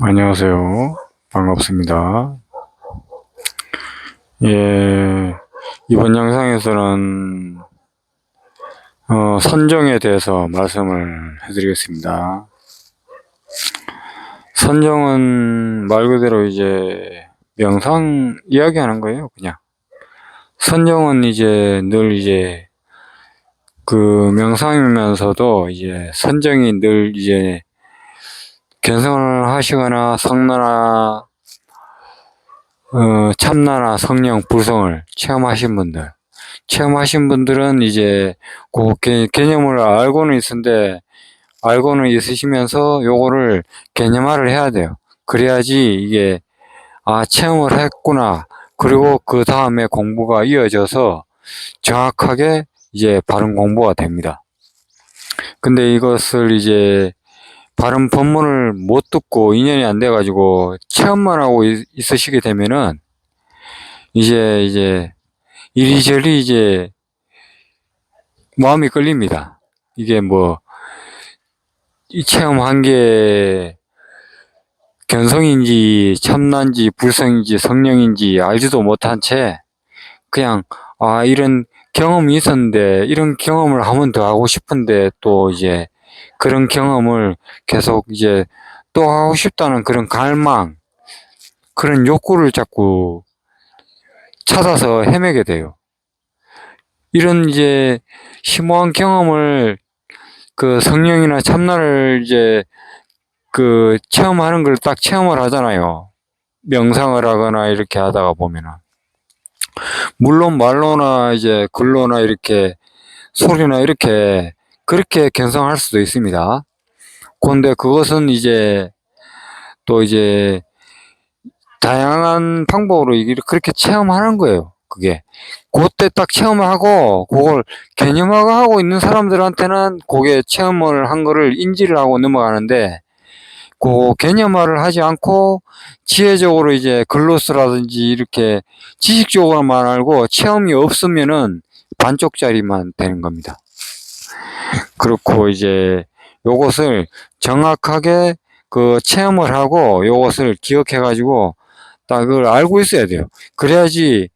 안녕하세요. 반갑습니다. 예, 이번 영상에서는 선정에 대해서 말씀을 해드리겠습니다. 선정은 말 그대로 이제 명상 이야기하는 거예요, 그냥. 선정은 이제 늘 이제 그 명상이면서도 이제 선정이 늘 이제 견성을 하시거나 성나나 참나나 성령, 불성을 체험하신 분들은 이제 그 개념을 알고는 있으시면서 요거를 개념화를 해야 돼요. 그래야지 이게 체험을 했구나. 그리고 그 다음에 공부가 이어져서 정확하게 이제 바른 공부가 됩니다. 근데 이것을 이제 바른 법문을 못 듣고 인연이 안 돼가지고 체험만 하고 있으시게 되면은 이제 이리저리 이제 마음이 끌립니다. 이게 뭐 이 체험한 게 견성인지 참나인지 불성인지 성령인지 알지도 못한 채 그냥 이런 경험이 있었는데 이런 경험을 한 번 더 하고 싶은데 또 이제 그런 경험을 계속 이제 또 하고 싶다는 그런 갈망, 그런 욕구를 자꾸 찾아서 헤매게 돼요. 이런 이제 심오한 경험을 그 성령이나 참나를 이제 그 체험하는 걸 딱 체험을 하잖아요. 명상을 하거나 이렇게 하다가 보면은. 물론 말로나 이제 글로나 이렇게 소리나 이렇게 그렇게 견성할 수도 있습니다. 그런데 그것은 이제 또 이제 다양한 방법으로 그렇게 체험하는 거예요. 그게. 그때 딱 체험을 하고 그걸 개념화하고 있는 사람들한테는 그게 체험을 한 거를 인지를 하고 넘어가는데 그 개념화를 하지 않고 지혜적으로 이제 글로스라든지 이렇게 지식적으로만 알고 체험이 없으면은 반쪽짜리만 되는 겁니다. 그렇고 이제 요것을 정확하게 그 체험을 하고 요것을 기억해 가지고 딱 그걸 알고 있어야 돼요. 그래야지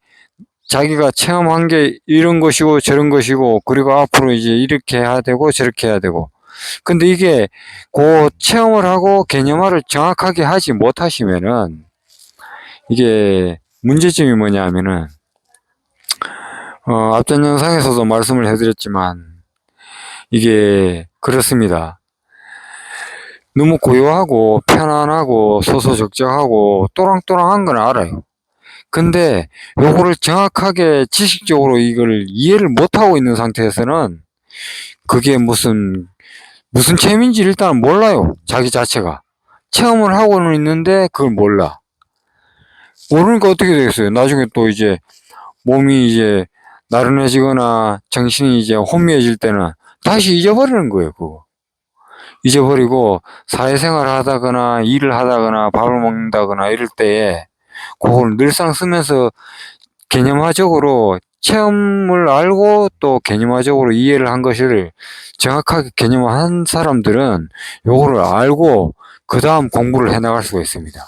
자기가 체험한 게 이런 것이고 저런 것이고 그리고 앞으로 이제 이렇게 해야 되고 저렇게 해야 되고. 근데 이게 그 체험을 하고 개념화를 정확하게 하지 못하시면은 이게 문제점이 뭐냐 하면은 앞전 영상에서도 말씀을 해드렸지만 이게 그렇습니다. 너무 고요하고 편안하고 소소적적하고 또랑또랑한 건 알아요. 근데 요거를 정확하게 지식적으로 이걸 이해를 못하고 있는 상태에서는 그게 무슨 체험인지 일단 몰라요. 자기 자체가. 체험을 하고는 있는데 그걸 몰라. 모르니까 어떻게 되겠어요? 나중에 또 이제 몸이 이제 나른해지거나 정신이 이제 혼미해질 때는 다시 잊어버리는 거예요, 그거. 잊어버리고 사회생활을 하다거나 일을 하다거나 밥을 먹는다거나 이럴 때에 그걸 늘상 쓰면서 개념화적으로 체험을 알고 또 개념화적으로 이해를 한 것을 정확하게 개념화한 사람들은 요거를 알고 그 다음 공부를 해나갈 수가 있습니다.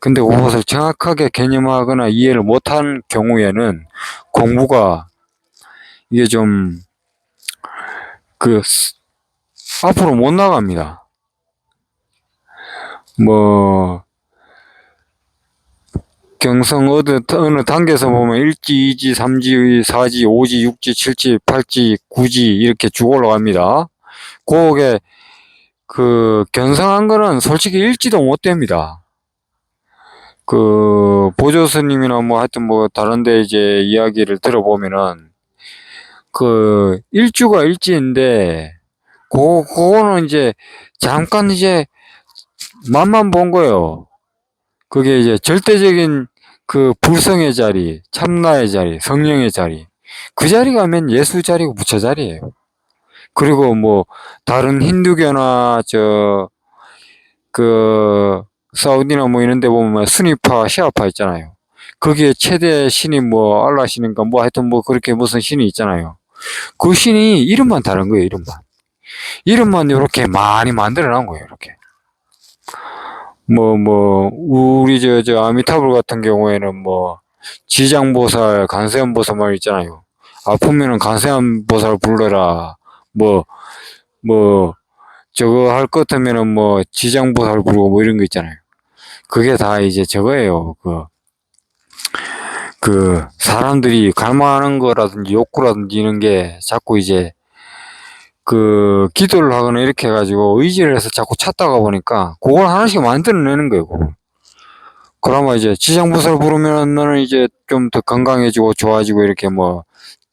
근데 그것을 정확하게 개념화하거나 이해를 못한 경우에는 공부가 이게 좀 그 앞으로 못 나갑니다. 뭐 경성 어느 단계에서 보면 1지, 2지, 3지, 4지, 5지, 6지, 7지, 8지, 9지 이렇게 쭉 올라갑니다. 그게 그 견성한 거는 솔직히 읽지도 못 됩니다. 그 보조 스님이나 뭐 하여튼 뭐 다른데 이제 이야기를 들어보면은 그 일주가 일지인데 그거는 이제 잠깐 이제 맛만 본 거예요. 그게 이제 절대적인 그 불성의 자리, 참나의 자리, 성령의 자리. 그 자리 가면 예수 자리고 부처 자리예요. 그리고 뭐 다른 힌두교나 그 사우디나 뭐 이런 데 보면 수니파, 시아파 있잖아요. 거기에 최대 신이 뭐 알라 신인가 뭐 하여튼 뭐 그렇게 무슨 신이 있잖아요. 그 신이 이름만 다른 거예요, 이름만. 이름만 이렇게 많이 만들어 놓은 거예요, 이렇게. 우리 아미타불 같은 경우에는 지장보살, 간세음보살 말 있잖아요. 아프면은 간세음보살 불러라. 뭐, 뭐, 저거 할 것 같으면은 지장보살 부르고 이런 거 있잖아요. 그게 다 이제 저거예요. 사람들이 갈망하는 거라든지 욕구라든지 이런 게 자꾸 이제 기도를 하거나 이렇게 해가지고 의지를 해서 자꾸 찾다가 보니까 그걸 하나씩 만들어내는 거예요, 그걸. 그러면 이제 지장보살 부르면 너는 이제 좀 더 건강해지고 좋아지고 이렇게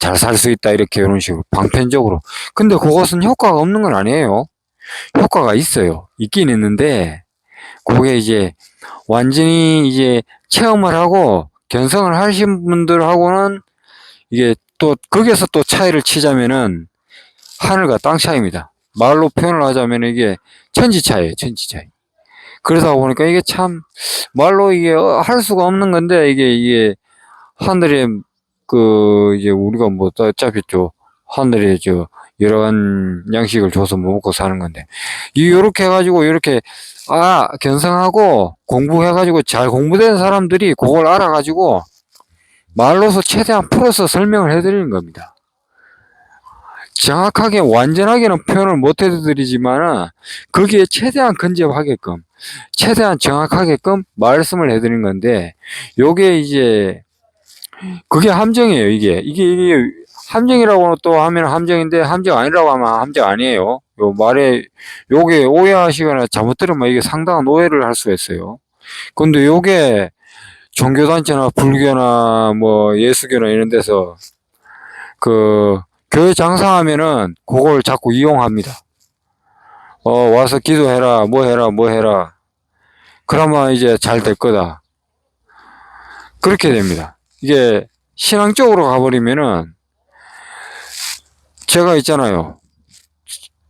잘 살 수 있다 이렇게 이런 식으로 방편적으로. 근데 그것은 효과가 없는 건 아니에요. 효과가 있어요. 있긴 있는데 그게 이제 완전히 이제 체험을 하고 견성을 하신 분들하고는 이게 또 거기에서 또 차이를 치자면은 하늘과 땅 차이입니다. 말로 표현을 하자면 이게 천지 차이예요, 천지 차이. 그러다 보니까 이게 참 말로 이게 할 수가 없는 건데 이게 하늘에 이제 우리가 어차피 하늘에 여러 양식을 줘서 먹고 사는 건데 요렇게 해가지고 요렇게 견성하고 공부해가지고 잘 공부된 사람들이 그걸 알아가지고 말로서 최대한 풀어서 설명을 해드리는 겁니다. 정확하게 완전하게는 표현을 못 해드리지만은 거기에 최대한 근접하게끔 최대한 정확하게끔 말씀을 해드리는 건데 요게 이제 그게 함정이에요. 이게 함정이라고 또 하면 함정인데 함정 아니라고 하면 함정 아니에요. 요 말에 요게 오해하시거나 잘못 들으면 이게 상당한 오해를 할 수가 있어요. 근데 요게 종교단체나 불교나 예수교나 이런 데서 교회 장사하면은 그걸 자꾸 이용합니다. 와서 기도해라, 뭐 해라. 그러면 이제 잘 될 거다. 그렇게 됩니다. 이게 신앙적으로 가버리면은 제가 있잖아요.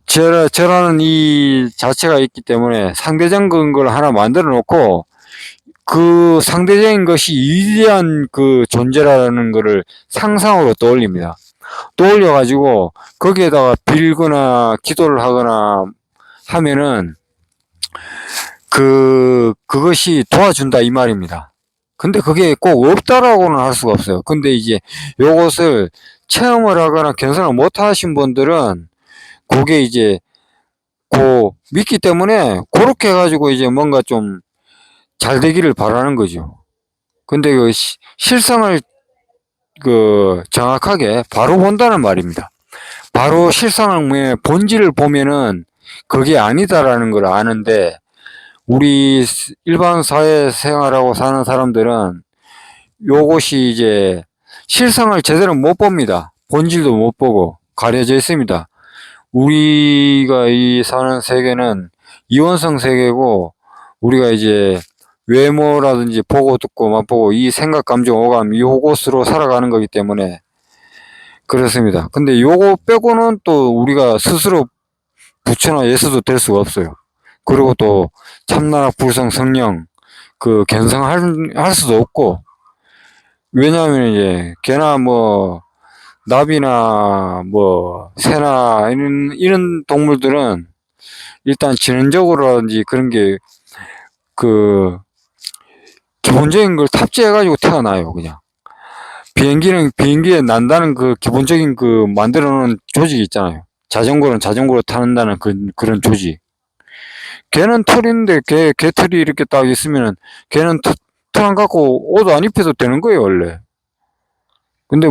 저라는 이 자체가 있기 때문에 상대적인 걸 하나 만들어 놓고 그 상대적인 것이 위대한 존재라는 거를 상상으로 떠올립니다. 떠올려가지고 거기에다가 빌거나 기도를 하거나 하면은 그것이 도와준다 이 말입니다. 근데 그게 꼭 없다라고는 할 수가 없어요. 근데 이제 요것을 체험을 하거나 견성을 못 하신 분들은 그게 이제 믿기 때문에 그렇게 해가지고 이제 뭔가 좀 잘 되기를 바라는 거죠. 근데 실상을 정확하게 바로 본다는 말입니다. 바로 실상의 본질을 보면은 그게 아니다라는 걸 아는데 우리 일반 사회 생활하고 사는 사람들은 요것이 이제 실상을 제대로 못 봅니다. 본질도 못 보고 가려져 있습니다. 우리가 이 사는 세계는 이원성 세계고 우리가 이제 외모라든지 보고 듣고 맛보고 이 생각, 감정, 오감 요것으로 살아가는 거기 때문에 그렇습니다. 근데 요거 빼고는 또 우리가 스스로 부처나 예수도 될 수가 없어요. 그리고 또 참나라 불성 성령 견성할 수도 없고 왜냐하면 이제 개나 나비나 새나 이런 동물들은 일단 지능적으로라든지 그런 게 기본적인 걸 탑재해가지고 태어나요, 그냥. 비행기에 난다는 기본적인 만들어 놓은 조직이 있잖아요. 자전거는 자전거로 타는다는 그런 조직. 걔는 털인데, 개 털이 이렇게 딱 있으면은, 걔는 털 안 갖고 옷 안 입혀도 되는 거예요, 원래. 근데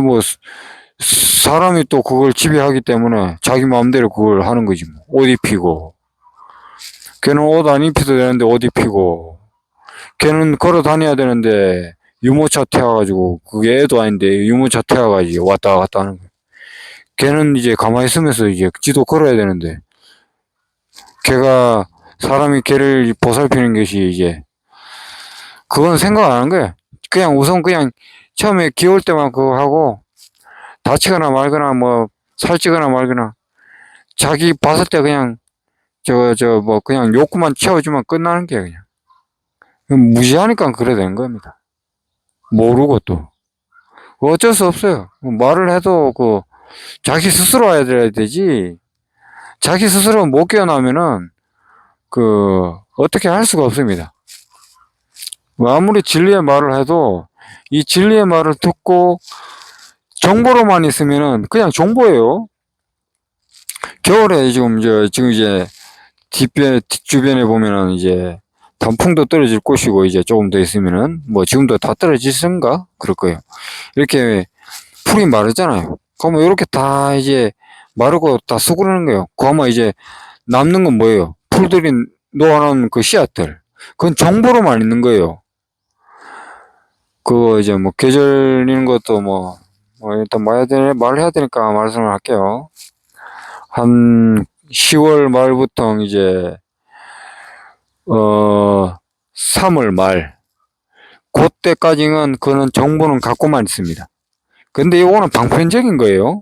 사람이 또 그걸 지배하기 때문에 자기 마음대로 그걸 하는 거지, 옷 입히고. 걔는 옷 안 입혀도 되는데 옷 입히고. 걔는 걸어 다녀야 되는데, 유모차 태워가지고, 그게 애도 아닌데, 유모차 태워가지고 왔다 갔다 하는 거예요. 걔는 이제 가만히 있으면서 이제 지도 걸어야 되는데, 사람이 걔를 보살피는 것이 이제, 그건 생각 안 하는 거예요. 그냥 우선 처음에 귀여울 때만 그거 하고, 다치거나 말거나 살찌거나 말거나, 자기 봤을 때 그냥, 그냥 욕구만 채워주면 끝나는 게 그냥. 무시하니까 그래 되는 겁니다. 모르고 또. 어쩔 수 없어요. 말을 해도 자기 스스로 해야 되지. 자기 스스로 못 깨어나면은 어떻게 할 수가 없습니다. 아무리 진리의 말을 해도 이 진리의 말을 듣고 정보로만 있으면은 그냥 정보예요. 겨울에 지금 이제 뒷주변에 보면은 이제 단풍도 떨어질 곳이고, 이제 조금 더 있으면은 뭐 지금도 다 떨어지는가 그럴 거예요. 이렇게 풀이 마르잖아요. 그러면 이렇게 다 이제 마르고 다 수그러는 거예요. 그러면 이제 남는 건 뭐예요? 풀들이 놓아놓은 그 씨앗들. 그건 정보로만 있는 거예요. 그거 이제 뭐 계절 있는 것도 일단 말해야 되니까 말씀을 할게요. 한 10월 말부터 이제 3월 말 그때까지는 그는 정보는 갖고만 있습니다. 근데 이거는 방편적인 거예요.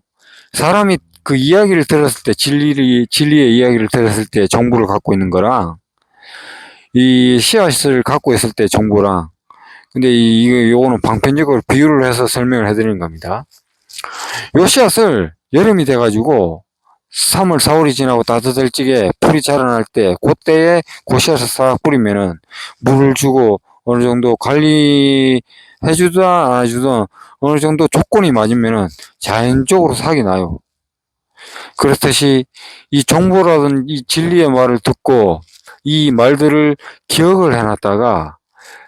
사람이 그 이야기를 들었을 때, 진리의 이야기를 들었을 때 정보를 갖고 있는 거랑, 이 씨앗을 갖고 있을 때 정보랑, 근데 요거는 방편적으로 비유를 해서 설명을 해드리는 겁니다. 요 씨앗을 여름이 돼가지고 3월, 4월이 지나고 따뜻할 적에 풀이 자라날 때, 그때에 그 씨앗을 싹 뿌리면은 물을 주고 어느 정도 관리해주든 안 해주든 어느 정도 조건이 맞으면은 자연적으로 삭이 나요. 그렇듯이 이 정보라든 이 진리의 말을 듣고 이 말들을 기억을 해놨다가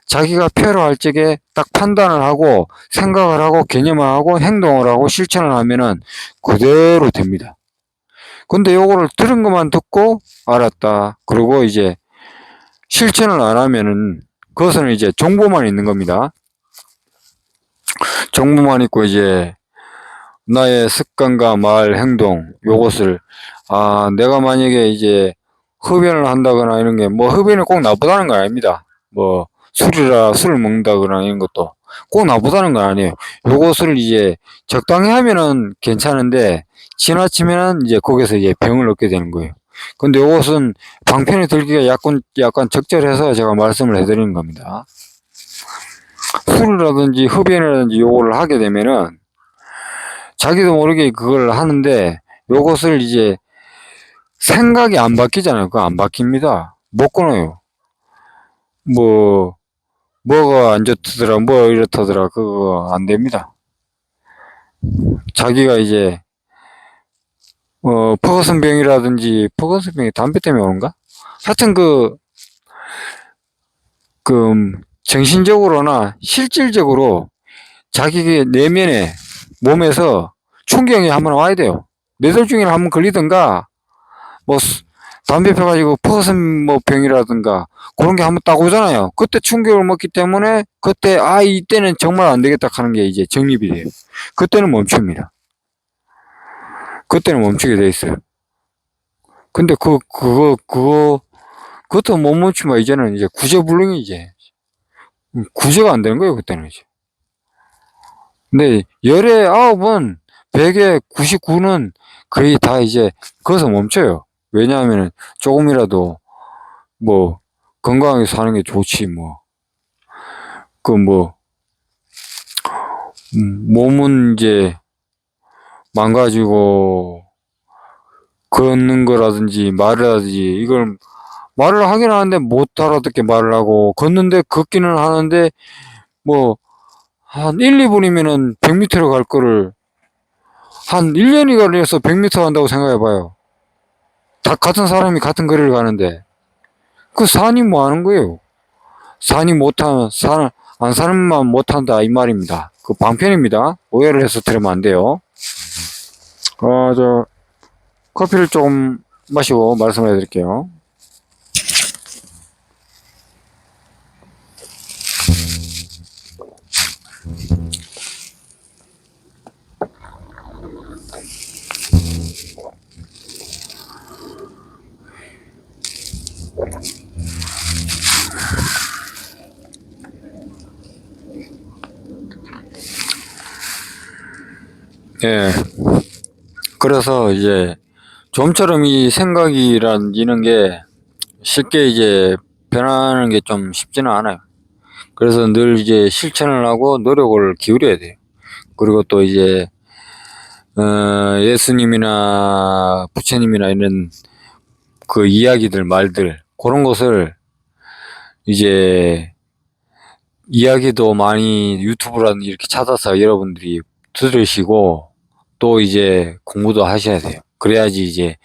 자기가 필요할 적에 딱 판단을 하고 생각을 하고 개념을 하고 행동을 하고 실천을 하면은 그대로 됩니다. 근데 요거를 들은 것만 듣고 알았다. 그리고 이제 실천을 안 하면은 그것은 이제 정보만 있는 겁니다. 정보만 있고 이제 나의 습관과 말, 행동, 요것을, 내가 만약에 이제 흡연을 한다거나 이런 게, 뭐 흡연이 꼭 나쁘다는 건 아닙니다. 뭐 술을 먹는다거나 이런 것도 꼭 나쁘다는 건 아니에요. 요것을 이제 적당히 하면은 괜찮은데, 지나치면은 이제 거기서 이제 병을 얻게 되는 거예요. 근데 요것은 방편이 들기가 약간 적절해서 제가 말씀을 해드리는 겁니다. 술이라든지 흡연이라든지 요거를 하게 되면은 자기도 모르게 그걸 하는데, 요것을 이제 생각이 안 바뀌잖아요. 그거 안 바뀝니다. 못 끊어요. 뭐 뭐가 안 좋더라, 뭐 이렇다더라, 그거 안 됩니다. 자기가 이제 퍼거슨병이 담배 때문에 오는가? 하여튼 그 정신적으로나 실질적으로 자기 내면에, 몸에서 충격이 한번 와야 돼요. 뇌졸중이나 한번 걸리든가, 뭐 담배 펴가지고 퍼슨 뭐 병이라든가 그런 게 한번 딱 오잖아요. 그때 충격을 먹기 때문에 그때 이때는 정말 안 되겠다 하는 게 이제 정립이 돼요. 그때는 멈춥니다. 그때는 멈추게 돼 있어요. 근데 그것도 못 멈추면 이제는 이제 구제불능이, 이제 구제가 안 되는 거예요. 그때는 이제. 근데 열에 9은 100에 99는 거의 다 이제 거기서 멈춰요. 왜냐하면 조금이라도 뭐 건강하게 사는 게 좋지, 몸은 이제 망가지고 걷는 거라든지 말을 하든지, 이걸 말을 하긴 하는데 못 알아듣게 말을 하고, 걷는데 걷기는 하는데 뭐 한 1, 2분이면은 100m를 갈 거를 한 1년이 걸려서 100m 한다고 생각해 봐요. 다 같은 사람이 같은 거리를 가는데 그 산이 뭐 하는 거예요? 산이 못하면 안 사는만 못한다 이 말입니다. 그 방편입니다. 오해를 해서 들으면 안 돼요. 저 커피를 조금 마시고 말씀을 해드릴게요. 예. 그래서 이제 좀처럼 이 생각이란 게 쉽게 이제 변하는 게 좀 쉽지는 않아요. 그래서 늘 이제 실천을 하고 노력을 기울여야 돼요. 그리고 또 이제 예수님이나 부처님이나 이런 그 이야기들, 말들, 그런 것을 이제 이야기도 많이 유튜브라든지 이렇게 찾아서 여러분들이 들으시고 또 이제 공부도 하셔야 돼요. 그래야지 이제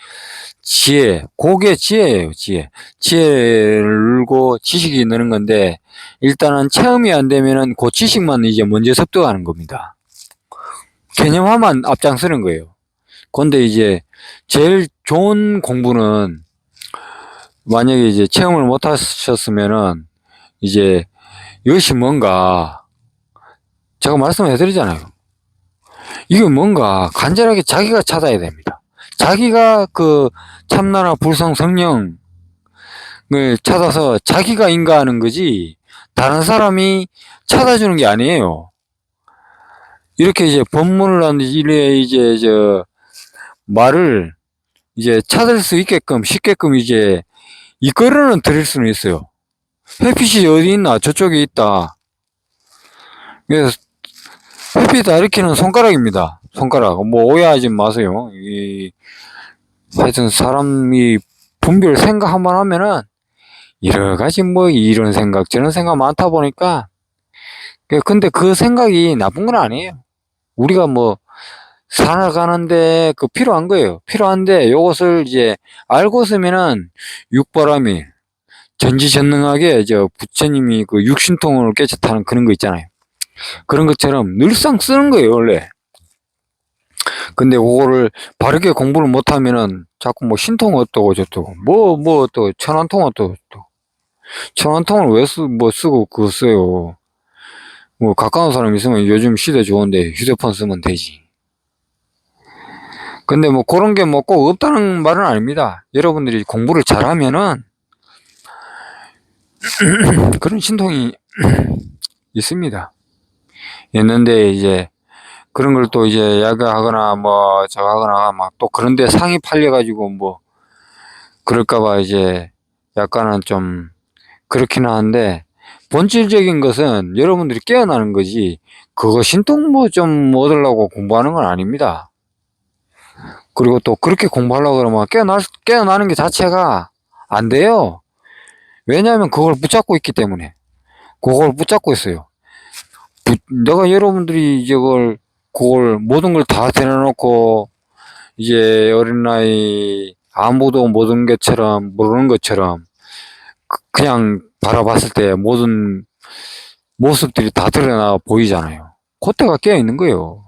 그게 지혜예요, 지혜. 지혜를 늘고 지식이 느는 건데, 일단은 체험이 안 되면은 그 지식만 이제 먼저 습득하는 겁니다. 개념화만 앞장서는 거예요. 근데 이제 제일 좋은 공부는 만약에 이제 체험을 못 하셨으면은 이제 이것이 뭔가 제가 말씀해 드리잖아요. 이게 뭔가 간절하게 자기가 찾아야 됩니다. 자기가 그 참나나 불성 성령을 찾아서 자기가 인가하는 거지 다른 사람이 찾아주는 게 아니에요. 이렇게 이제 법문을 하는지 이래 이제 말을 이제 찾을 수 있게끔 쉽게끔 이제 이끌어는 드릴 수는 있어요. 햇빛이 어디 있나? 저쪽에 있다. 그래서 햇빛 가리키는 손가락입니다. 손가락. 뭐 오해하지 마세요. 하여튼 사람이 분별 생각 한번 하면은 여러 가지 뭐 이런 생각 저런 생각 많다 보니까 근데 그 생각이 나쁜 건 아니에요. 우리가 뭐 살아가는데 그 필요한 거예요. 필요한데 요것을 이제 알고 쓰면은 육바람이 전지전능하게 부처님이 그 육신통을 깨끗하는 그런 거 있잖아요. 그런 것처럼 늘상 쓰는 거예요, 원래. 근데 그거를 바르게 공부를 못하면은 자꾸 뭐 신통 어떠고 저떠고 뭐 또 천안통 어떠고 천안통을 왜 쓰고 그거 써요. 뭐 가까운 사람 있으면 요즘 시대 좋은데 휴대폰 쓰면 되지. 근데 뭐 그런 게 뭐 꼭 없다는 말은 아닙니다. 여러분들이 공부를 잘하면은 그런 신통이 있습니다. 있는데 이제 그런 걸 또 이제 야가하거나 뭐 저거 하거나 막 또 그런데 상이 팔려가지고 뭐 그럴까봐 이제 약간은 좀 그렇긴 한데 본질적인 것은 여러분들이 깨어나는 거지 그거 신통 뭐 좀 얻으려고 공부하는 건 아닙니다. 그리고 또 그렇게 공부하려고 그러면 깨어나는 게 자체가 안 돼요. 왜냐하면 그걸 붙잡고 있기 때문에. 그걸 붙잡고 있어요. 내가 여러분들이 그걸 모든 걸 다 대놓고 이제 어린 나이 아무도 모든 것처럼 모르는 것처럼 그냥 바라봤을 때 모든 모습들이 다 드러나 보이잖아요. 그때가 깨어 있는 거예요.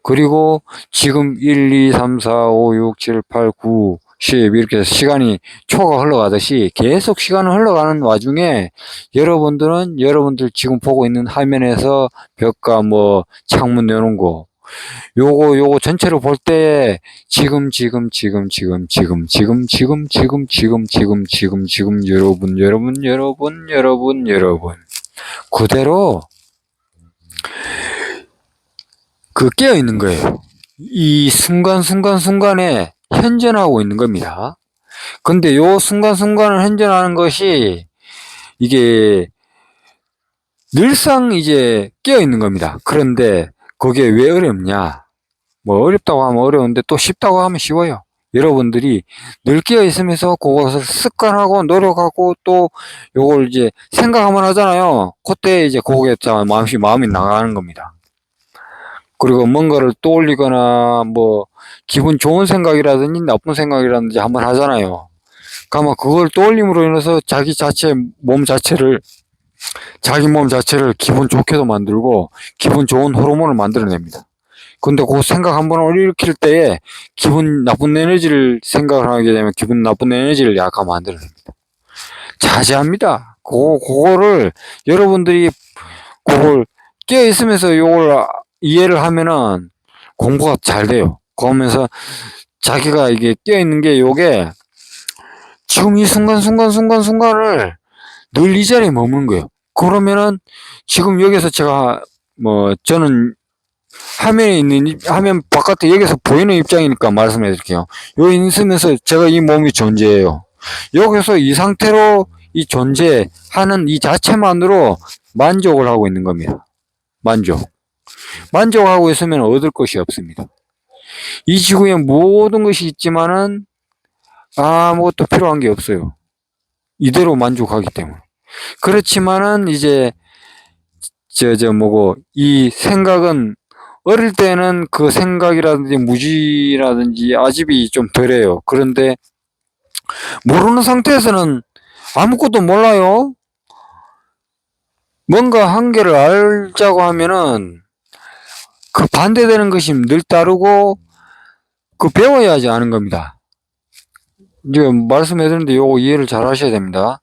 그리고 지금 1, 2, 3, 4, 5, 6, 7, 8, 9, 10 이렇게 해서 시간이 초가 흘러가듯이 계속 시간을 흘러가는 와중에 여러분들은 여러분들 지금 보고 있는 화면에서 벽과 뭐 창문 여는 거 요거 전체로 볼 때 지금 여러분 그대로 그 깨어 있는 거예요. 이 순간순간순간에 현존하고 있는 겁니다. 근데 요 순간순간을 현존하는 것이 이게 늘상 이제 깨어 있는 겁니다. 그런데 그게 왜 어렵냐? 뭐 어렵다고 하면 어려운데 또 쉽다고 하면 쉬워요. 여러분들이 늘 깨어 있으면서 그것을 습관하고 노력하고 또 요걸 이제 생각하면 하잖아요. 그때 이제 그게 마음이 나가는 겁니다. 그리고 뭔가를 떠올리거나 뭐 기분 좋은 생각이라든지 나쁜 생각이라든지 한번 하잖아요. 그러면 그걸 떠올림으로 인해서 자기 몸 자체를 기분 좋게도 만들고 기분 좋은 호르몬을 만들어냅니다. 근데 그 생각 한번 일으킬 때에 기분 나쁜 에너지를 생각을 하게 되면 기분 나쁜 에너지를 약간 만들어냅니다. 자제합니다. 그거를 여러분들이 그걸 깨어 있으면서 요걸 이해를 하면은 공부가 잘 돼요. 그러면서 자기가 이게 깨어 있는 게 요게 지금 이 순간을 늘 이 자리에 머무는 거예요. 그러면은 지금 여기서 제가 뭐 저는 화면 바깥에 여기서 보이는 입장이니까 말씀해 드릴게요. 여기 있으면서 제가 이 몸이 존재해요. 여기서 이 상태로 이 존재하는 이 자체만으로 만족을 하고 있는 겁니다. 만족하고 있으면 얻을 것이 없습니다. 이 지구에 모든 것이 있지만은 아무것도 필요한 게 없어요. 이대로 만족하기 때문에. 그렇지만은 이제 뭐고, 이 생각은 어릴 때는 그 생각이라든지 무지라든지 아집이 좀 덜해요. 그런데 모르는 상태에서는 아무것도 몰라요. 뭔가 한계를 알자고 하면은 그 반대되는 것이 늘 따르고 그 배워야지 아는 겁니다. 지금 말씀해드렸는데 요거 이해를 잘 하셔야 됩니다.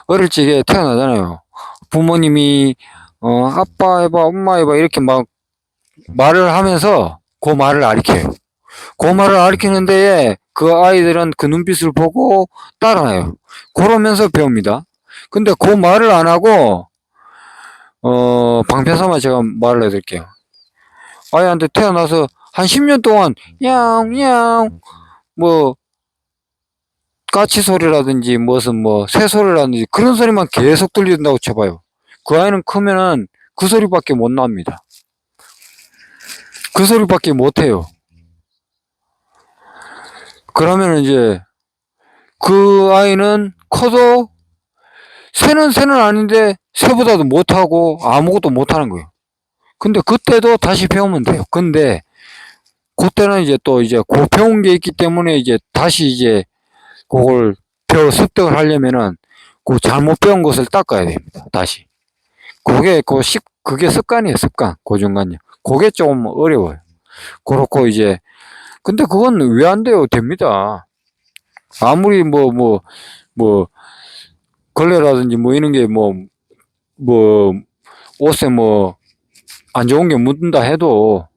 어릴 적에 태어나잖아요. 부모님이 아빠 해봐, 엄마 해봐 이렇게 막 말을 하면서 그 말을 가르쳐요. 그 말을 가르치는데 그 아이들은 그 눈빛을 보고 따라해요. 그러면서 배웁니다. 근데 그 말을 안 하고 방패 삼아 제가 말을 해드릴게요. 아이한테 태어나서 한 10년 동안 야옹야옹 뭐 까치 소리라든지 무슨 뭐 새 소리라든지 그런 소리만 계속 들린다고 쳐봐요. 그 아이는 크면은 그 소리밖에 못 납니다. 그 소리밖에 못 해요. 그러면 이제 그 아이는 커도 새는 아닌데 새보다도 못하고 아무것도 못하는 거예요. 근데 그때도 다시 배우면 돼요. 근데 그때는 이제 또 이제 그 배운 게 있기 때문에 이제 다시 이제 그걸 습득을 하려면은 그 잘못 배운 것을 닦아야 됩니다. 다시. 그게 습관이에요, 습관. 고정관념. 그게 조금 어려워요. 그렇고 이제 근데 그건 왜 안 돼요? 됩니다. 아무리 뭐 걸레라든지 뭐 이런 게 뭐 옷에 뭐 안 좋은 게 묻는다 해도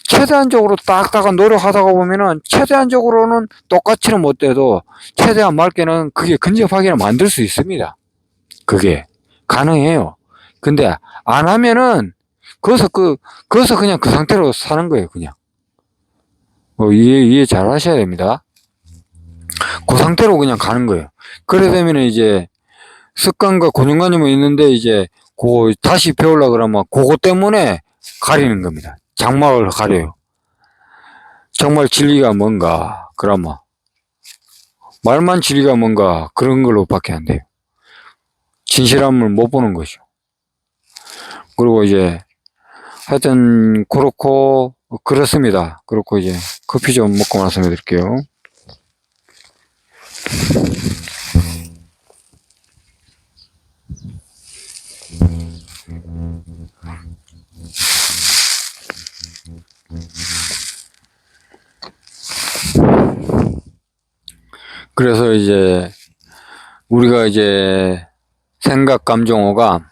최대한적으로 딱딱한 노력하다가 보면은 최대한적으로는 똑같이는 못 돼도 최대한 맑게는 그게 근접하게는 만들 수 있습니다. 그게 가능해요. 근데 안 하면은 거기서 그냥 그 상태로 사는 거예요, 그냥. 이해 잘 하셔야 됩니다. 그 상태로 그냥 가는 거예요. 그래 되면 이제 습관과 고정관념은 있는데 이제 그거 다시 배우려고 그러면 그거 때문에 가리는 겁니다. 장막을 가려요. 정말 진리가 뭔가 그러면 말만 진리가 뭔가 그런 걸로 밖에 안 돼요. 진실함을 못 보는 거죠. 그리고 이제 하여튼 그렇고 그렇습니다. 그렇고 이제 커피 좀 먹고 말씀해 드릴게요. 그래서 이제 우리가 이제 생각, 감정, 오감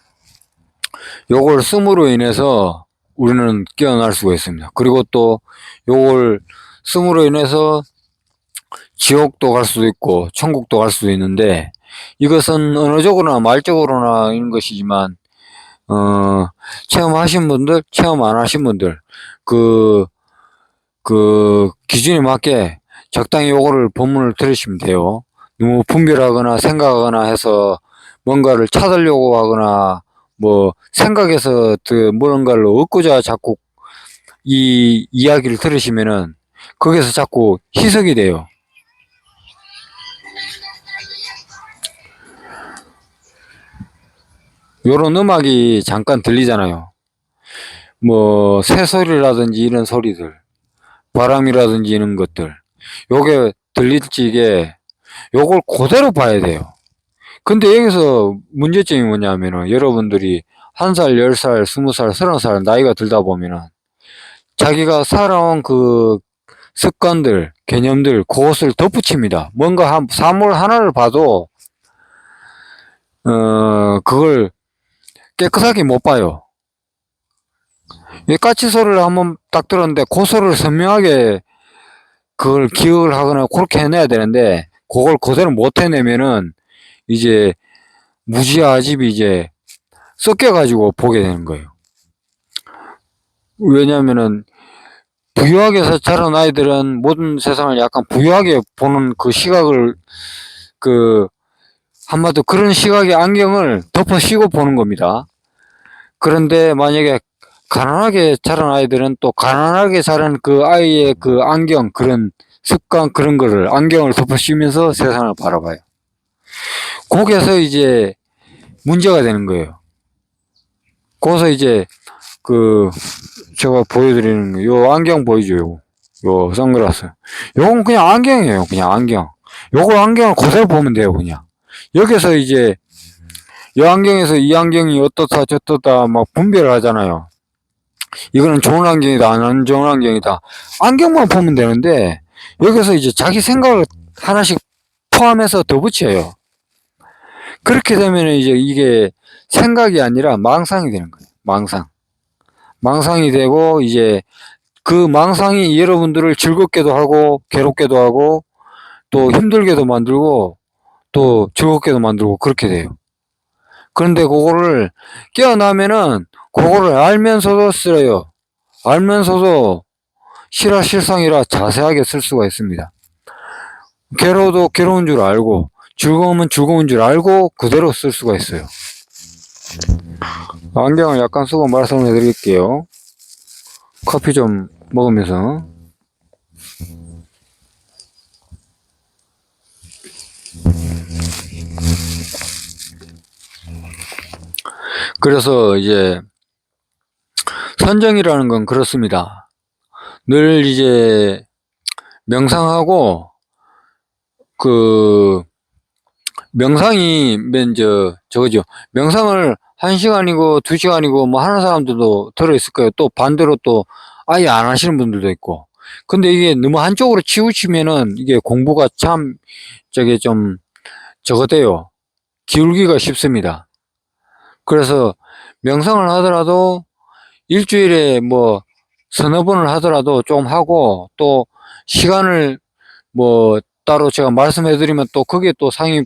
요걸 씀으로 인해서 우리는 깨어날 수가 있습니다. 그리고 또 요걸 씀으로 인해서 지옥도 갈 수도 있고 천국도 갈 수도 있는데 이것은 언어적으로나 말적으로나 있는 것이지만 체험하신 분들, 체험 안 하신 분들 그 기준에 맞게 적당히 요거를 본문을 들으시면 돼요. 너무 분별하거나 생각하거나 해서 뭔가를 찾으려고 하거나 뭐 생각해서 뭔가를 얻고자 자꾸 이 이야기를 들으시면은 거기서 자꾸 희석이 돼요. 요런 음악이 잠깐 들리잖아요. 뭐 새소리라든지 이런 소리들, 바람이라든지 이런 것들 요게 들릴지게 요걸 그대로 봐야 돼요. 근데 여기서 문제점이 뭐냐면은 여러분들이 1살, 10살, 20살, 30살 나이가 들다 보면은 자기가 살아온 그 습관들, 개념들 그것을 덧붙입니다. 뭔가 사물 하나를 봐도 그걸 깨끗하게 못 봐요. 까치 소리를 한번 딱 들었는데 그 소리를 선명하게 그걸 기억을 하거나 그렇게 해내야 되는데 그걸 그대로 못 해내면은 이제 무지아집이 이제 섞여가지고 보게 되는 거예요. 왜냐면은 부유하게 자란 아이들은 모든 세상을 약간 부유하게 보는 그 시각을 한마디로 그런 시각의 안경을 덮어 씌고 보는 겁니다. 그런데 만약에 가난하게 자란 아이들은 또 가난하게 자란 그 아이의 그 안경, 그런 습관, 그런 거를 안경을 덮어 씌우면서 세상을 바라봐요. 거기에서 이제 문제가 되는 거예요. 거기서 이제 제가 보여드리는 요 안경 보이죠? 요 선글라스. 요건 그냥 안경이에요. 그냥 안경. 요거 안경을 그대로 보면 돼요. 그냥. 여기서 이제 이 안경에서 이 안경이 어떻다 저떻다 막 분별을 하잖아요. 이거는 좋은 안경이다, 안 좋은 안경이다. 안경만 보면 되는데 여기서 이제 자기 생각을 하나씩 포함해서 더 붙여요. 그렇게 되면 이제 이게 생각이 아니라 망상이 되는 거예요. 망상이 되고 이제 그 망상이 여러분들을 즐겁게도 하고 괴롭게도 하고 또 힘들게도 만들고 또 즐겁게도 만들고 그렇게 돼요. 그런데 그거를 깨어나면은 그거를 알면서도 쓰여요. 알면서도 실화 실상이라 자세하게 쓸 수가 있습니다. 괴로워도 괴로운 줄 알고 즐거우면 즐거운 줄 알고 그대로 쓸 수가 있어요. 안경을 약간 쓰고 말씀을 해드릴게요. 커피 좀 먹으면서. 그래서 이제 선정이라는 건 그렇습니다. 늘 이제 명상하고 명상이 저거죠. 명상을 1시간이고 2시간이고 뭐 하는 사람들도 들어있을 거예요. 또 반대로 또 아예 안 하시는 분들도 있고. 근데 이게 너무 한쪽으로 치우치면은 이게 공부가 참 좀 저거 돼요. 기울기가 쉽습니다. 그래서 명상을 하더라도 일주일에 뭐 서너 번을 하더라도 좀 하고 또 시간을 뭐 따로 제가 말씀해드리면 또 그게 또 상에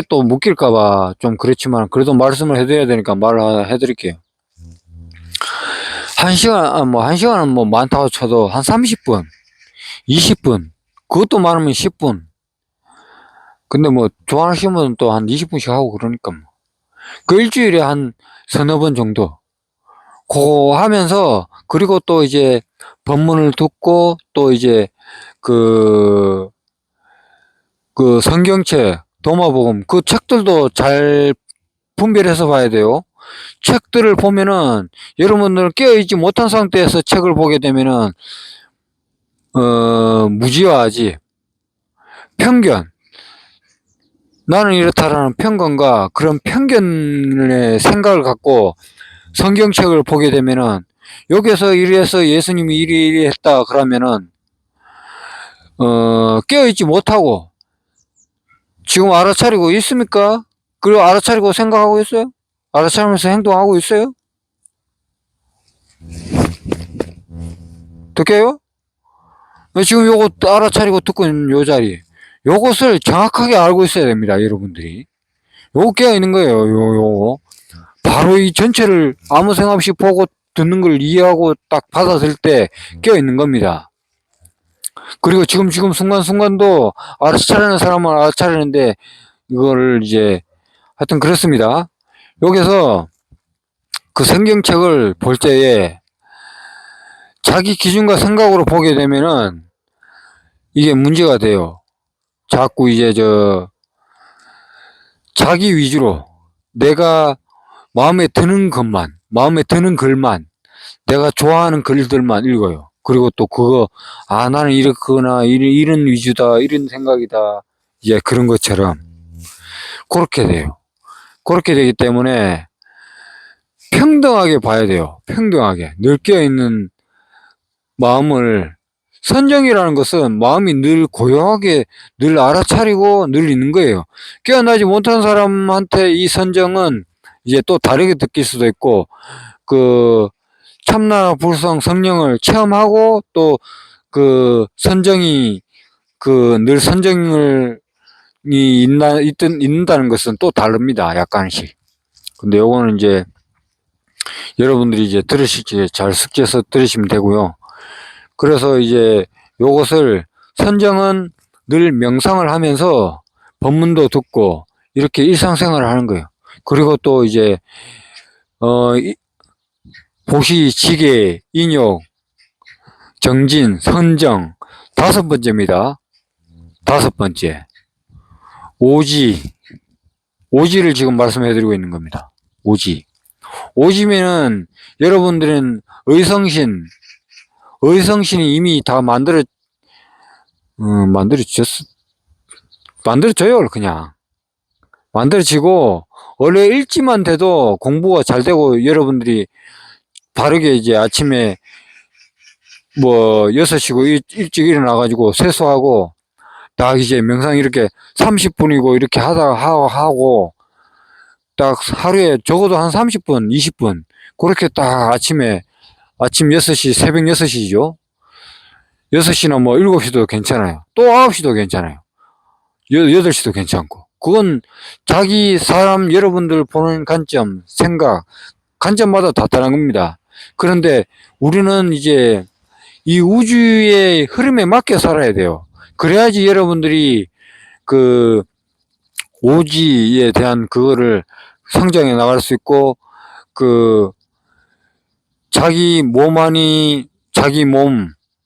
또 묶일까봐 좀 그렇지만 그래도 말씀을 해드려야 되니까 말을 해드릴게요. 1시간은 뭐 많다고 쳐도 한 30분, 20분, 그것도 많으면 10분. 근데 뭐 좋아하시는 분은 또 한 20분씩 하고 그러니까 뭐. 그 일주일에 한 서너 번 정도. 그거 하면서 그리고 또 이제 법문을 듣고 또 이제 그 성경책, 도마복음 그 책들도 잘 분별해서 봐야 돼요. 책들을 보면은 여러분들 깨어있지 못한 상태에서 책을 보게 되면은 무지화하지. 편견. 나는 이렇다라는 편견과 그런 편견의 생각을 갖고 성경책을 보게 되면은 여기서 이래서 예수님이 이리 했다 그러면은 깨어있지 못하고 지금 알아차리고 있습니까? 그리고 알아차리고 생각하고 있어요? 알아차리면서 행동하고 있어요? 듣게요? 지금 요거 알아차리고 듣고 있는 요 자리. 요것을 정확하게 알고 있어야 됩니다, 여러분들이. 요거 깨어있는 거예요, 요거. 바로 이 전체를 아무 생각 없이 보고 듣는 걸 이해하고 딱 받아들일 때 깨어있는 겁니다. 그리고 지금 순간순간도 알아차리는 사람은 알아차리는데 이거를 이제 하여튼 그렇습니다. 여기서 그 성경책을 볼 때에 자기 기준과 생각으로 보게 되면은 이게 문제가 돼요. 자꾸 이제 자기 위주로 내가 마음에 드는 글만, 내가 좋아하는 글들만 읽어요. 그리고 또 나는 이렇거나, 이런 위주다, 이런 생각이다. 이제 그런 것처럼. 그렇게 돼요. 그렇게 되기 때문에 평등하게 봐야 돼요. 평등하게. 늘 깨어있는 마음을, 선정이라는 것은 마음이 늘 고요하게 늘 알아차리고 늘 있는 거예요. 깨어나지 못한 사람한테 이 선정은 이제 또 다르게 느낄 수도 있고, 참나 불성 성령을 체험하고 또 선정이 늘 선정을 있는다는 것은 또 다릅니다. 약간씩. 근데 요거는 이제 여러분들이 이제 들으실 때 잘 숙지해서 들으시면 되고요. 그래서 이제 요것을 선정은 늘 명상을 하면서 법문도 듣고 이렇게 일상생활을 하는 거예요. 그리고 또 이제 보시, 지계, 인욕, 정진, 선정 5번째입니다. 5번째. 오지를 지금 말씀해 드리고 있는 겁니다. 오지. 오시면은 여러분들은 의성신이 이미 다 만들어져요. 그냥 만들어지고 원래 일지만 돼도 공부가 잘 되고 여러분들이 바르게 이제 아침에 뭐 6시고 일찍 일어나가지고 세수하고 딱 이제 명상 이렇게 30분이고 이렇게 하고 딱 하루에 적어도 한 30분, 20분 그렇게 딱 아침 6시, 새벽 6시죠. 6시나 뭐 7시도 괜찮아요. 또 9시도 괜찮아요. 8시도 괜찮고. 그건 자기 사람 여러분들 보는 관점, 생각, 관점마다 다 다른 겁니다. 그런데 우리는 이제 이 우주의 흐름에 맞게 살아야 돼요. 그래야지 여러분들이 그 오지에 대한 그거를 성장해 나갈 수 있고 그 자기 몸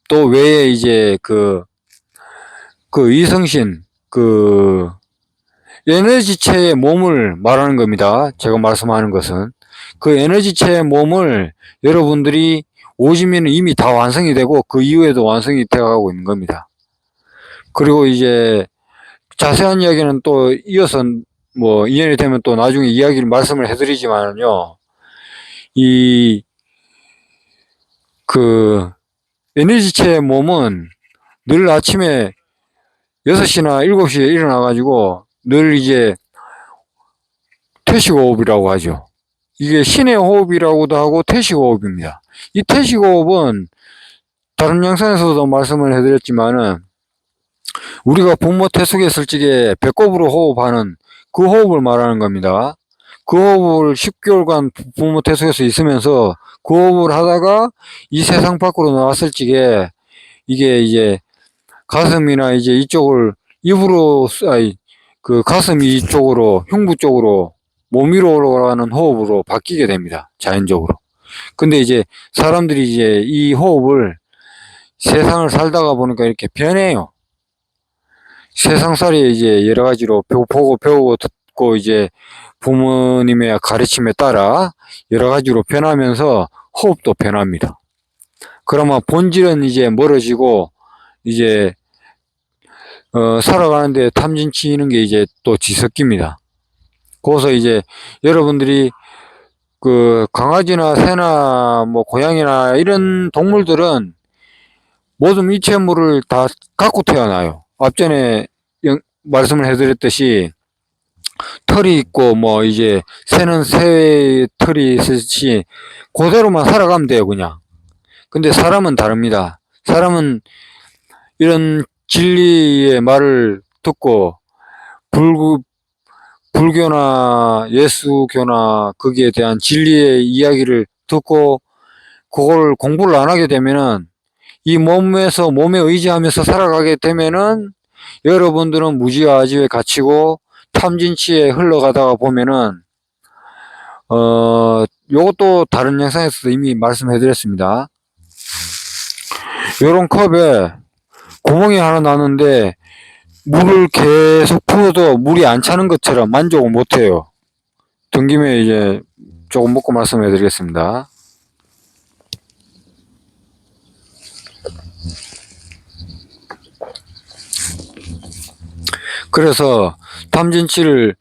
또 외에 이제 그 이성신 그 에너지체의 몸을 말하는 겁니다. 제가 말씀하는 것은 그 에너지체의 몸을 여러분들이 오시면 이미 다 완성이 되고 그 이후에도 완성이 되어가고 있는 겁니다. 그리고 이제 자세한 이야기는 또 이어서 뭐 인연이 되면 또 나중에 이야기를 말씀을 해드리지만요. 그 에너지체의 몸은 늘 아침에 6시나 7시에 일어나가지고 늘 이제 퇴식호흡이라고 하죠. 이게 신의 호흡이라고도 하고 퇴식호흡입니다. 이 퇴식호흡은 다른 영상에서도 말씀을 해드렸지만은 우리가 부모 태숙했을 적에 배꼽으로 호흡하는 그 호흡을 말하는 겁니다. 그 호흡을 10개월간 부모 태숙에서 있으면서 그 호흡을 하다가 이 세상 밖으로 나왔을 적에 이게 이제 가슴이나 이제 이쪽을 입으로 그 가슴이 이쪽으로 흉부 쪽으로 몸 위로 올라가는 호흡으로 바뀌게 됩니다. 자연적으로. 근데 이제 사람들이 이제 이 호흡을 세상을 살다가 보니까 이렇게 변해요. 세상살이 이제 여러 가지로 보고 배우고 듣고 이제 부모님의 가르침에 따라 여러 가지로 변하면서 호흡도 변합니다. 그러면 본질은 이제 멀어지고 이제 살아가는데 탐진 치는 게 이제 또 뒤섞입니다. 거기서 이제 여러분들이 그 강아지나 새나 뭐 고양이나 이런 동물들은 모든 이체물을 다 갖고 태어나요. 앞전에 말씀을 해드렸듯이 털이 있고 뭐 이제 새는 새의 털이 있듯이 그대로만 살아가면 돼요, 그냥. 근데 사람은 다릅니다. 사람은 이런 진리의 말을 듣고 불교나 예수교나 거기에 대한 진리의 이야기를 듣고 그걸 공부를 안 하게 되면은 이 몸에 의지하면서 살아가게 되면은 여러분들은 무지와 아지에 갇히고 탐진치에 흘러가다가 보면은 요것도 다른 영상에서도 이미 말씀해 드렸습니다. 요런 컵에 구멍이 하나 나는데 물을 계속 부어도 물이 안 차는 것처럼 만족을 못 해요. 든 김에 이제 조금 먹고 말씀해 드리겠습니다. 그래서 탐진치를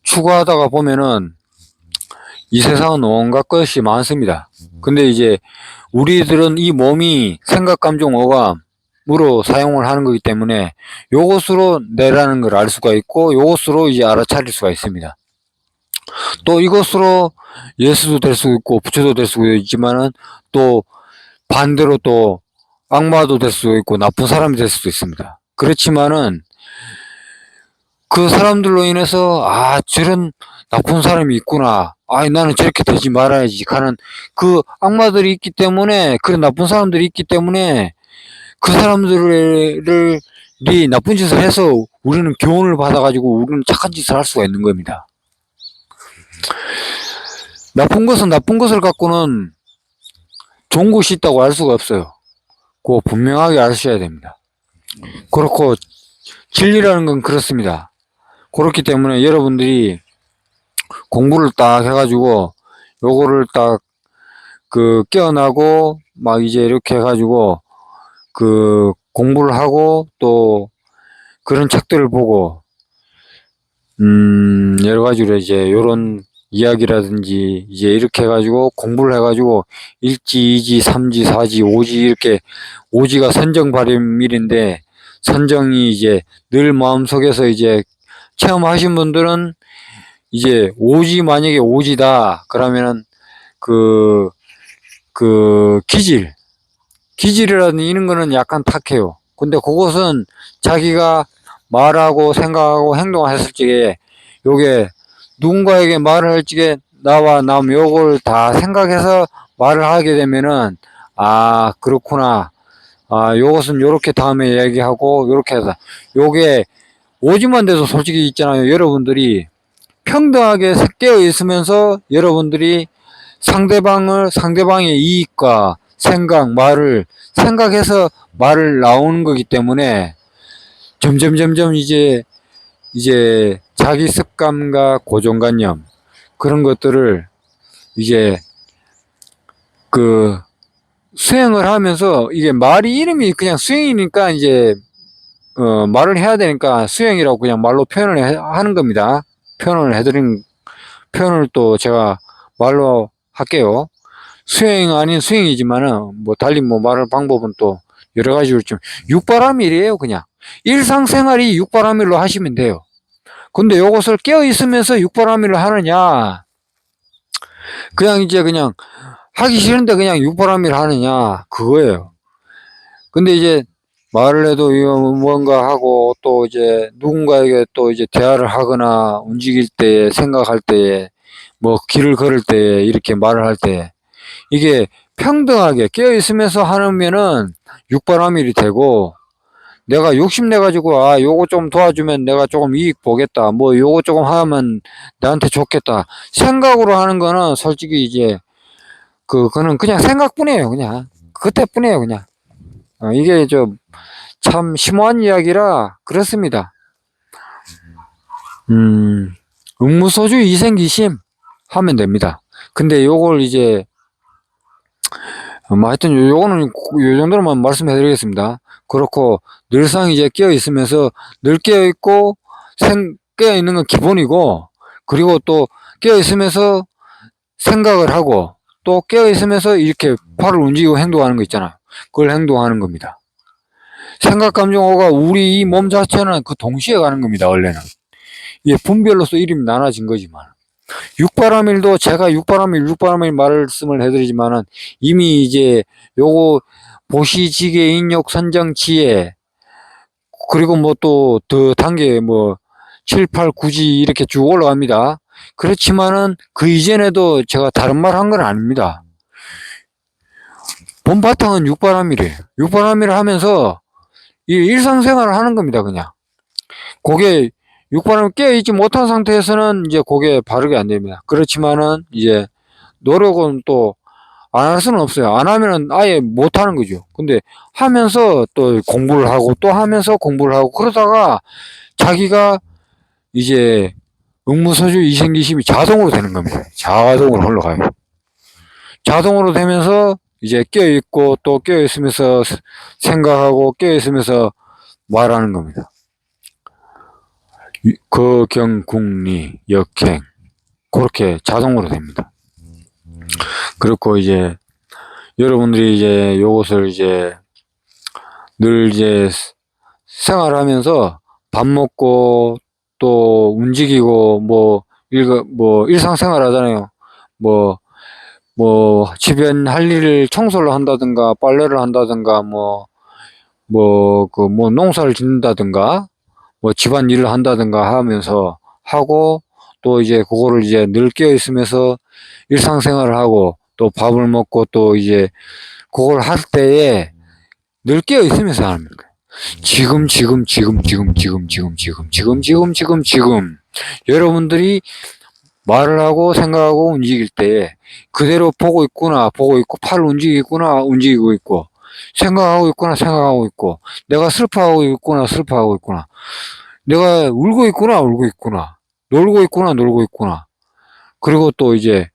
추구하다가 보면은 이 세상은 온갖 것이 많습니다. 근데 이제 우리들은 이 몸이 생각, 감정, 오감으로 사용을 하는 거기 때문에 요것으로 내라는 걸 알 수가 있고 요것으로 이제 알아차릴 수가 있습니다. 또 이것으로 예수도 될 수 있고 부처도 될 수 있지만은 또 반대로 또 악마도 될 수 있고 나쁜 사람이 될 수도 있습니다. 그렇지만은 그 사람들로 인해서 저런 나쁜 사람이 있구나. 나는 저렇게 되지 말아야지 하는 그 악마들이 있기 때문에 그런 나쁜 사람들이 있기 때문에 그 사람들이 나쁜 짓을 해서 우리는 교훈을 받아가지고 우리는 착한 짓을 할 수가 있는 겁니다. 나쁜 것은 나쁜 것을 갖고는 좋은 것이 있다고 알 수가 없어요. 그거 분명하게 아셔야 됩니다. 그렇고 진리라는 건 그렇습니다. 그렇기 때문에 여러분들이 공부를 딱 해가지고 요거를 딱 깨어나고 막 이제 이렇게 해가지고 공부를 하고 또 그런 책들을 보고 여러 가지로 이제 요런 이야기라든지 이제 이렇게 해가지고 공부를 해가지고 1지, 2지, 3지, 4지, 5지 이렇게 5지가 선정 발음일인데 선정이 이제 늘 마음속에서 이제 체험하신 분들은 이제 5지 만약에 5지다 그러면은 그 기질이라든지 이런 거는 약간 탁해요. 근데 그것은 자기가 말하고 생각하고 행동했을 적에 요게 누군가에게 말을 할 적에 나와 남 요걸 다 생각해서 말을 하게 되면은 아 그렇구나. 아 요것은 요렇게 다음에 얘기하고 요렇게 해서 요게 오지만 돼도 솔직히 있잖아요. 여러분들이 평등하게 깨어 있으면서 여러분들이 상대방의 이익과 생각, 말을 생각해서 말을 나오는 거기 때문에 점점 이제 자기 습관과 고정관념 그런 것들을 이제 수행을 하면서 이게 말이 이름이 그냥 수행이니까 이제 말을 해야 되니까 수행이라고 그냥 말로 표현을 하는 겁니다. 표현을 또 제가 말로 할게요. 수행 아닌 수행이지만은 뭐 달리 뭐 말할 방법은 또 여러 가지로 좀 육바라밀이에요. 그냥 일상생활이 육바라밀로 하시면 돼요. 근데 요것을 깨어 있으면서 육바라밀을 하느냐 그냥 이제 그냥 하기 싫은데 그냥 육바라밀 하느냐 그거예요. 근데 이제 말을 해도 뭔가 하고 또 이제 누군가에게 또 이제 대화를 하거나 움직일 때 생각할 때 뭐 길을 걸을 때 이렇게 말을 할 때 이게 평등하게 깨어 있으면서 하면은 육바라밀이 되고 내가 욕심내 가지고 아 요거 좀 도와주면 내가 조금 이익 보겠다 뭐 요거 조금 하면 나한테 좋겠다 생각으로 하는 거는 솔직히 이제 그거는 그냥 생각뿐이에요. 그냥 그때뿐이에요. 그냥 이게 좀 참 심오한 이야기라 그렇습니다. 응무소주 이생기심 하면 됩니다. 근데 요걸 이제 뭐 하여튼 요거는 요 정도로만 말씀해 드리겠습니다. 그렇고 늘상 이제 깨어 있으면서 늘 깨어 있고 깨어 있는 건 기본이고 그리고 또 깨어 있으면서 생각을 하고 또 깨어 있으면서 이렇게 팔을 움직이고 행동하는 거 있잖아요. 그걸 행동하는 겁니다. 생각, 감정, 오가 우리 이 몸 자체는 동시에 가는 겁니다. 원래는 이게 분별로서 이름이 나눠진 거지만 육바라밀도 제가 육바라밀 말씀을 해드리지만은 이미 이제 요거 보시지계 인욕 선정치에 그리고 뭐 또 더 단계 뭐 7, 8, 9지 이렇게 쭉 올라갑니다. 그렇지만은 그 이전에도 제가 다른 말 한 건 아닙니다. 본 바탕은 육바라밀이에요. 육바라밀을 하면서 이 일상생활을 하는 겁니다. 그냥 그게 육바람이 깨어있지 못한 상태에서는 이제 그게 바르게 안 됩니다. 그렇지만은 이제 노력은 또 안 할 수는 없어요. 안 하면은 아예 못 하는 거죠. 근데 하면서 또 공부를 하고 또 하면서 공부를 하고 그러다가 자기가 이제 응무소주 이생기심이 자동으로 되는 겁니다. 자동으로 흘러가요. 자동으로 되면서 이제 깨어있고 또 깨어있으면서 생각하고 깨어있으면서 말하는 겁니다. 거경국리 역행 그렇게 자동으로 됩니다. 그렇고 이제 여러분들이 이제 요것을 이제 늘 이제 생활하면서 밥 먹고 또 움직이고 뭐 일상생활 하잖아요. 집안 할 일을 청소를 한다든가 빨래를 한다든가 농사를 짓는다든가 뭐 집안 일을 한다든가 하면서 하고 또 이제 그거를 이제 늘 깨어 있으면서 일상생활을 하고 또 밥을 먹고 또 이제 그걸 할 때에 늘 깨어 있으면서 하는 거예요. 지금 여러분들이 말을 하고 생각하고 움직일 때 그대로 보고 있구나 보고 있고 팔을 움직이구나 움직이고 있고 생각하고 있구나 생각하고 있고 내가 슬퍼하고 있구나 슬퍼하고 있구나 내가 울고 있구나 울고 있구나 놀고 있구나 놀고 있구나 그리고 또 이제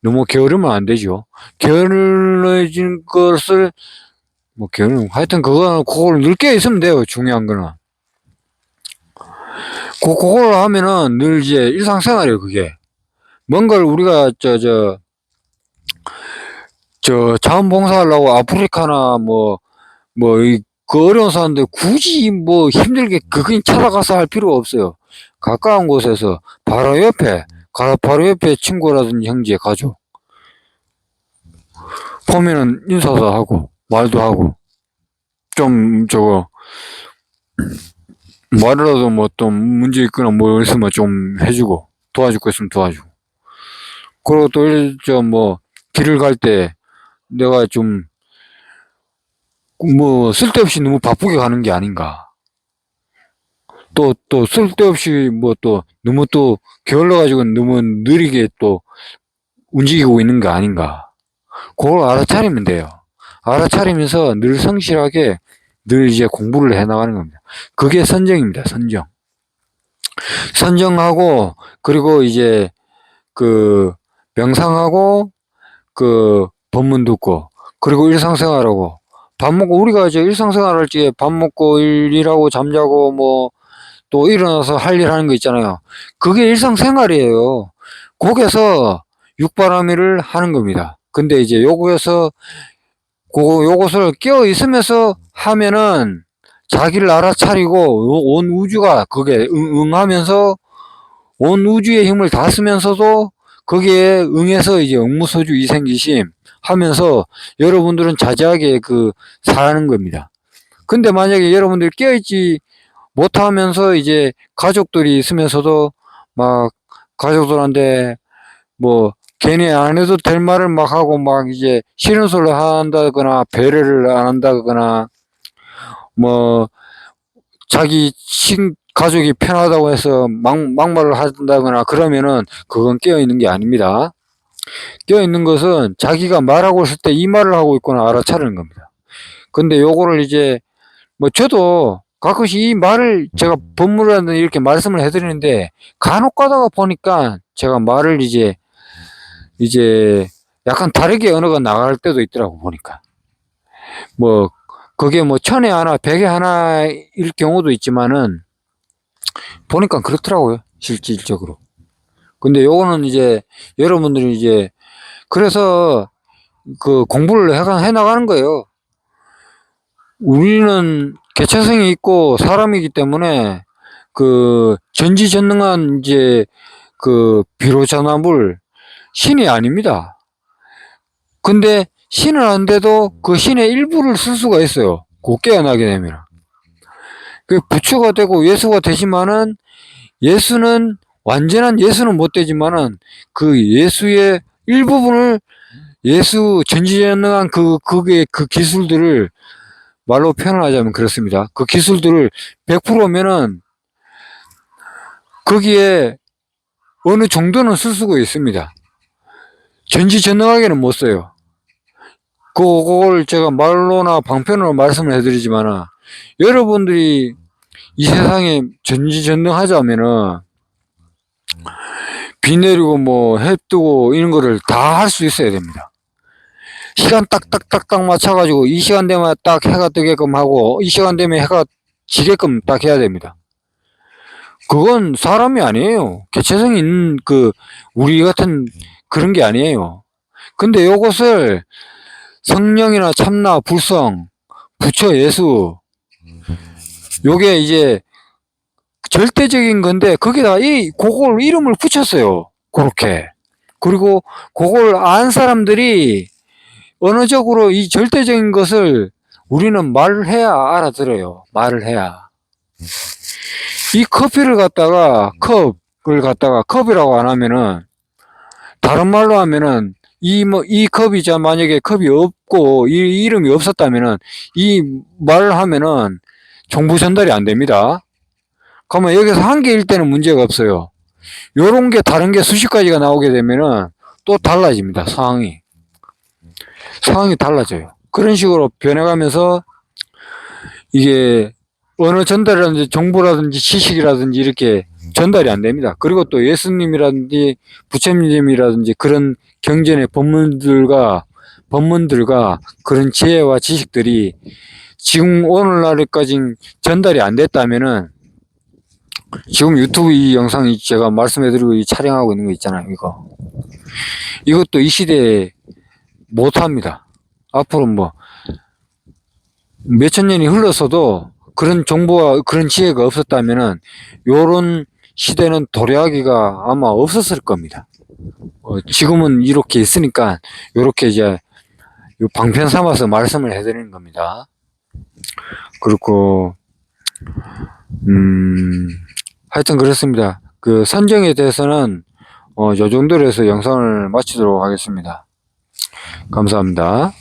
너무 게으르면 안 되죠. 게을러진 것을, 뭐, 하여튼 그걸 늘 깨어 있으면 돼요. 중요한 거는. 그걸 하면은 늘 이제 일상생활이에요, 그게. 뭔가를 우리가, 자원봉사하려고 아프리카나 그 어려운 사람들 굳이 뭐 힘들게 그긴 찾아가서 할 필요가 없어요. 가까운 곳에서 바로 옆에 친구라든지 형제, 가족. 보면은 인사도 하고, 말도 하고, 좀 말이라도 뭐 또 문제 있거나 뭐 있으면 좀 해주고, 도와줄 거 있으면 도와주고. 그리고 또 길을 갈 때 내가 좀 뭐 쓸데없이 너무 바쁘게 가는 게 아닌가. 또 쓸데없이 너무 또 게을러가지고 너무 느리게 또 움직이고 있는 게 아닌가. 그걸 알아차리면 돼요. 알아차리면서 늘 성실하게 늘 이제 공부를 해 나가는 겁니다. 그게 선정입니다. 선정. 선정하고, 그리고 이제 그 명상하고, 그 법문 듣고, 그리고 일상생활하고, 밥 먹고, 우리가 이제 일상생활할 때 밥 먹고 일하고 잠자고 또 일어나서 할 일 하는 거 있잖아요. 그게 일상생활이에요. 거기서 육바라밀을 하는 겁니다. 근데 이제 요것을 깨어 있으면서 하면은 자기를 알아차리고 온 우주가 그게 응하면서 온 우주의 힘을 다 쓰면서도 거기에 응해서 이제 응무소주 이생기심 하면서 여러분들은 자제하게 사는 겁니다. 근데 만약에 여러분들이 깨어있지 못하면서 이제 가족들이 있으면서도 막 가족들한테 걔네 안 해도 될 말을 막 하고 이제 싫은 소리를 한다거나 배려를 안 한다거나 자기 가족이 편하다고 해서 막말을 한다거나 그러면은 그건 깨어있는 게 아닙니다. 깨어있는 것은 자기가 말하고 있을 때 이 말을 하고 있구나 알아차리는 겁니다. 근데 요거를 이제 저도 가끔씩 이 말을 제가 법문을 이렇게 말씀을 해드리는데 간혹 가다가 보니까 제가 말을 이제 약간 다르게 언어가 나갈 때도 있더라고 보니까. 그게 천에 하나, 백에 하나일 경우도 있지만은 보니까 그렇더라고요, 실질적으로. 근데 요거는 이제 여러분들이 이제 그래서 공부를 해 나가는 거예요. 우리는 개체성이 있고 사람이기 때문에 전지전능한 이제 비로자나물 신이 아닙니다. 근데 신은 안 돼도 그 신의 일부를 쓸 수가 있어요. 깨어나게 되면. 부처가 되고 예수가 되지만은 예수는 완전한 예수는 못 되지만은 예수의 일부분을 전지전능한 그 기술들을 말로 표현하자면 그렇습니다. 그 기술들을 100%면은 거기에 어느 정도는 쓸 수가 있습니다. 전지전능하게는 못 써요. 그걸 제가 말로나 방편으로 말씀을 해드리지만 여러분들이 이 세상에 전지전능하자면은 비 내리고 해 뜨고 이런 거를 다 할 수 있어야 됩니다. 시간 딱딱딱딱 맞춰가지고 이 시간 되면 딱 해가 뜨게끔 하고 이 시간 되면 해가 지게끔 딱 해야 됩니다. 그건 사람이 아니에요. 개체성이 있는 우리 같은 그런 게 아니에요. 근데 요것을 성령이나 참나, 불성, 부처, 예수 요게 이제 절대적인 건데 거기다가 그걸 이름을 붙였어요. 그렇게. 그리고 그걸 안 사람들이 언어적으로 이 절대적인 것을 우리는 말을 해야 알아들어요. 말을 해야. 이 컵을 갖다가 컵이라고 안 하면은 다른 말로 하면은 이 컵이 만약에 컵이 없고 이 이름이 없었다면은 이 말을 하면은 정보 전달이 안 됩니다. 그러면 여기서 한 개일 때는 문제가 없어요. 요런 게 다른 게 수십 가지가 나오게 되면은 또 달라집니다. 상황이 달라져요. 그런 식으로 변해가면서 이게 언어 전달이라든지 정보라든지 지식이라든지 이렇게 전달이 안 됩니다. 그리고 또 예수님이라든지 부처님이라든지 그런 경전의 법문들과 그런 지혜와 지식들이 지금 오늘날까지 전달이 안 됐다면은 지금 유튜브 이 영상이 제가 말씀해드리고 이 촬영하고 있는 거 있잖아요. 이것도 이 시대에 못합니다. 앞으로 뭐 몇천 년이 흘러서도 그런 정보와 그런 지혜가 없었다면은 요런 시대는 도래하기가 아마 없었을 겁니다. 지금은 이렇게 있으니까 요렇게 이제 요 방편 삼아서 말씀을 해드리는 겁니다. 그리고 하여튼 그렇습니다. 그 선정에 대해서는 요 정도로 해서 영상을 마치도록 하겠습니다. 감사합니다.